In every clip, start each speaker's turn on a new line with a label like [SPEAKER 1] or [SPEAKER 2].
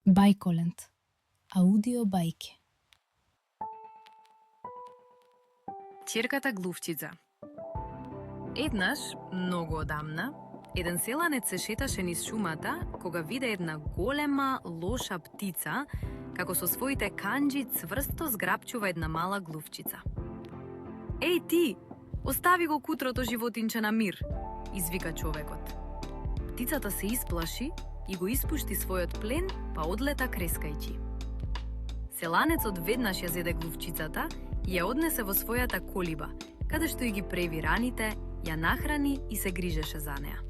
[SPEAKER 1] Бајколент. Аудио бајке.
[SPEAKER 2] Ќерката Глувчица. Еднаш, многу одамна, еден селанец се шеташе низ шумата кога виде една голема, лоша птица како со своите канџи цврсто зграпчува една мала глувчица. Еј ти, остави го кутрото животинче на мир, извика човекот. Птицата се исплаши и го испушти својот плен, па одлета крескајќи. Селанецот веднаш ја зеде глувчицата и ја однесе во својата колиба, каде што и ги преви раните, ја нахрани и се грижеше за неа.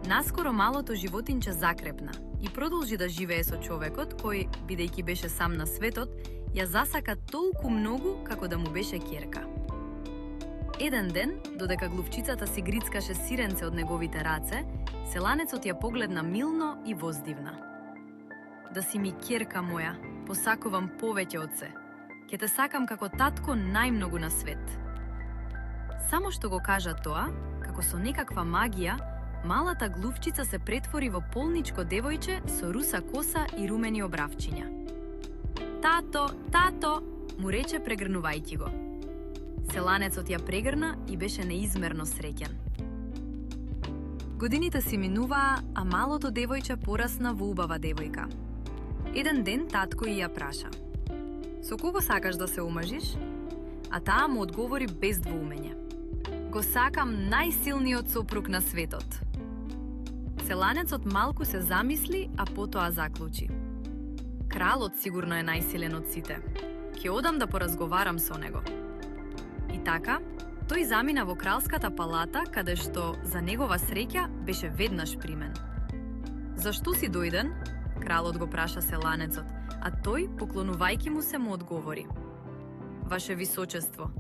[SPEAKER 2] Наскоро малото животинче закрепна и продолжи да живее со човекот кој, бидејќи беше сам на светот, ја засака толку многу како да му беше ќерка. Еден ден, додека глувчицата си грицкаше сиренце од неговите раце, селанецот ја погледна милно и воздивна. Да си ми ќерка моја, посакувам повеќе од се. Ке те сакам како татко најмногу на свет. Само што го кажа тоа, како со некаква магија, малата глувчица се претвори во полничко девојче со руса коса и румени обравчиња. Тато, тато, му рече прегрнувајќи го. Селанецот ја прегрна и беше неизмерно среќен. Годините си минуваа, а малото девојче порасна во убава девојка. Еден ден татко ја праша: "Со кого сакаш да се омажиш?" А таа му одговори без двоумење: "Го сакам најсилниот сопруг на светот." Селанецот малку се замисли, а потоа заклучи: "Кралот сигурно е најсилен од сите. Ќе одам да поразговарам со него." И така, тој замина во кралската палата, каде што, за негова среќа, беше веднаш примен. "Зашто си дојден?" Кралот го праша селанецот, а тој, поклонувајќи му се, му одговори: "Ваше височество,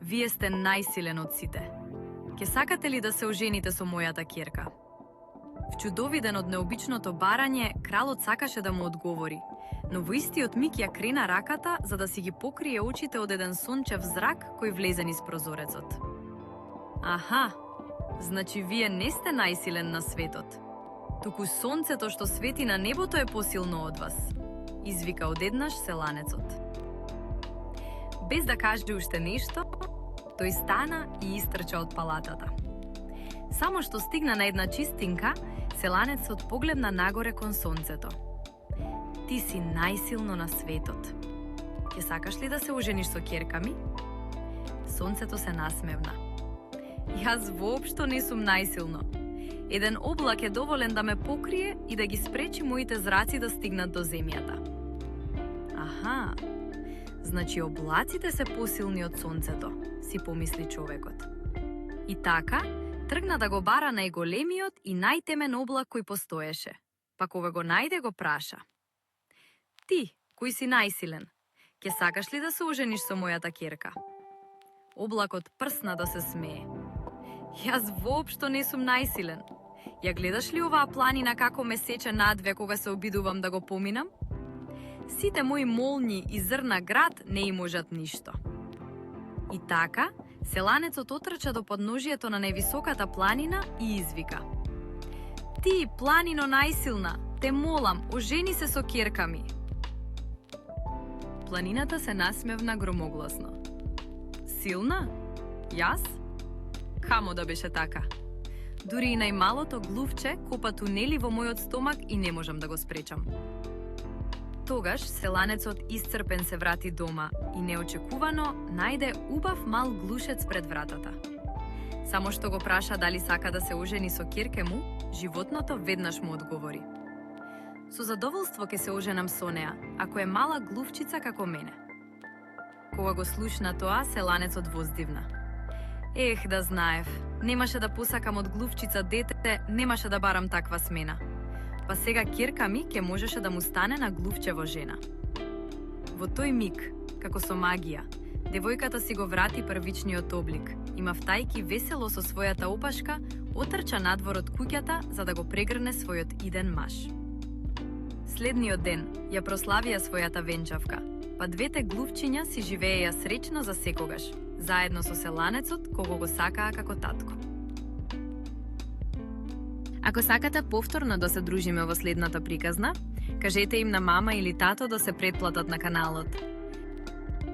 [SPEAKER 2] вие сте најсилен од сите. Ке сакате ли да се ожените со мојата ќерка?" Вчудовиден од необичното барање, кралот сакаше да му одговори, но во истиот миг ја крена раката за да си ги покрие очите од еден сончев зрак кој влезе низ прозорецот. "Аха, значи вие не сте најсилен на светот. Туку сонцето што свети на небото е посилно од вас", извика одеднаш селанецот. Без да каже уште нешто, тој стана и истрча од палатата. Само што стигна на една чистинка, селанецот погледна нагоре кон сонцето. "Ти си најсилно на светот. Ќе сакаш ли да се ожениш со ќерка ми?" Сонцето се насмевна. "Јас воопшто не сум најсилно. Еден облак е доволен да ме покрие и да ги спречи моите зраци да стигнат до земјата." "Аха, значи облаците се посилни од сонцето", си помисли човекот. И така, тргна да го бара најголемиот и најтемен облак кој постоеше. Па кога го најде, го праша: "Ти, кој си најсилен, ќе сакаш ли да се ожениш со мојата ќерка?" Облакот прсна да се смее. "Јас воопшто не сум најсилен. Ја гледаш ли оваа планина како ме сече надве кога се обидувам да го поминам? Сите мои молњи и зрна град не им можат ништо." И така, селанецот отрча до подножието на највисоката планина и извика: "Ти, планино најсилна, те молам, ожени се со ќерка ми." Планината се насмевна громогласно. "Силна? Јас? Камо да беше така. Дури и најмалото глувче копа тунели во мојот стомак и не можам да го спречам." Тогаш селанецот исцрпен се врати дома и неочекувано најде убав мал глушец пред вратата. Само што го праша дали сака да се ожени со ќерке му, животното веднаш му одговори: "Со задоволство ќе се оженам со неа, ако е мала глувчица како мене." Кога го слушна тоа, селанецот воздивна: "Ех, да знаев, немаше да посакам од глувчица дете, немаше да барам таква смена. Па сега ќерка ми ќе можеше да му стане на глувчево жена." Во тој миг, како со магија, девојката си го врати првичниот облик и мавтајки весело со својата опашка, отрча надвор од куќата за да го прегрне својот иден маж. Следниот ден ја прославија својата венчавка, па двете глувчиња си живееја среќно за секогаш, заедно со селанецот кого го сакаа како татко. Ако сакате повторно да се дружиме во следната приказна, Кажете им на мама или тато да се претплатат на каналот.